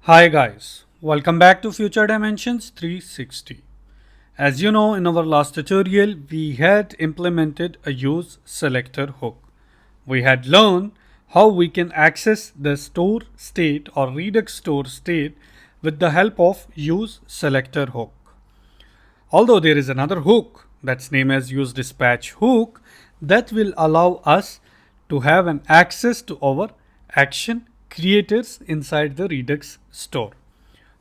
Hi guys, welcome back to Future Dimensions 360. As you know, in our last tutorial, we had implemented a use selector hook. We had learned how we can access the store state or Redux store state with the help of use selector hook. Although there is another hook that's named as useDispatch hook that will allow us to have an access to our action creators inside the Redux store.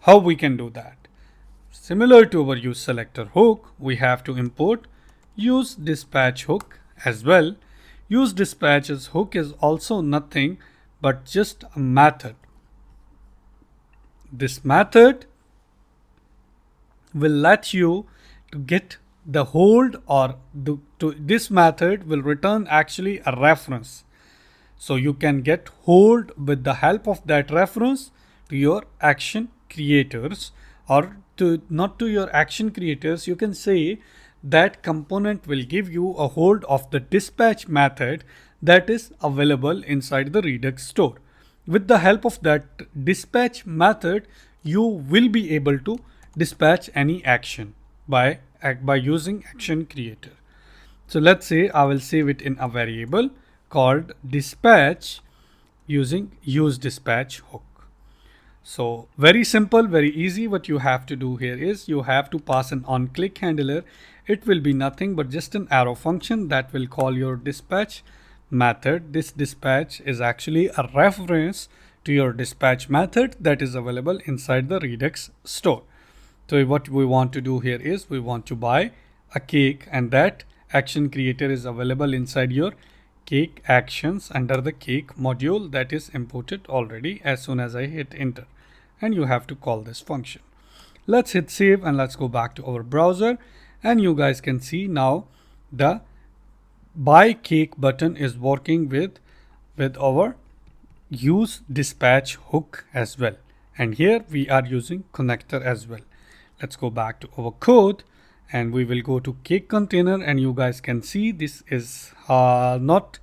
How we can do that? Similar to our useSelector hook, we have to import useDispatch hook as well. useDispatch's hook is also nothing but just a method. This method will let you to get the hold or this method will return actually a reference. So you can get hold with the help of that reference to your action creators, or to not to your action creators, you can say that component will give you a hold of the dispatch method that is available inside the Redux store. With the help of that dispatch method, you will be able to dispatch any action by using action creator. So let's say I will save it in a variable called dispatch using useDispatch hook. So very simple, very easy. What you have to do here is you have to pass an onClick handler. It will be nothing but just an arrow function that will call your dispatch method. This dispatch is actually a reference to your dispatch method that is available inside the Redux store. So what we want to do here is we want to buy a cake, and that action creator is available inside your cake actions under the cake module that is imported already as soon as I hit enter. And you have to call this function. Let's hit save and let's go back to our browser, and you guys can see now the buy cake button is working with our useDispatch hook as well. And here we are using connector as well. Let's go back to our code and we will go to cake container, and you guys can see this is not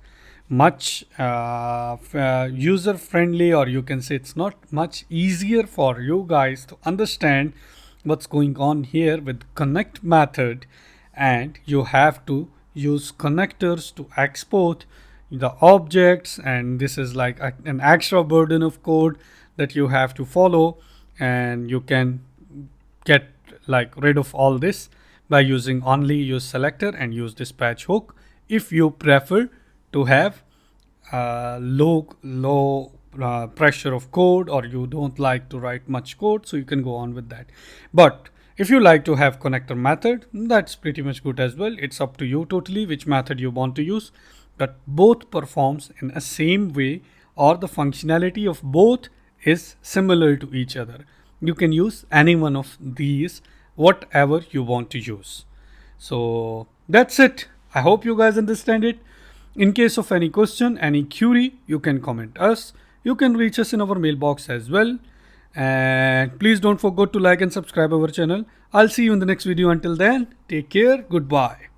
much user friendly, or you can say it's not much easier for you guys to understand what's going on here with connect method, and you have to use connectors to export the objects, and this is like an extra burden of code that you have to follow, and you can get like rid of all this by using only use selector and useDispatch hook if you prefer to have low pressure of code, or you don't like to write much code, so you can go on with that. But if you like to have connector method, that's pretty much good as well. It's up to you totally which method you want to use, but both performs in a same way, or the functionality of both is similar to each other. You can use any one of these, whatever you want to use. So that's it. I hope you guys understand it. In case of any question, any query, you can comment us. You can reach us in our mailbox as well. And please don't forget to like and subscribe our channel. I'll see you in the next video. Until then, take care. Goodbye.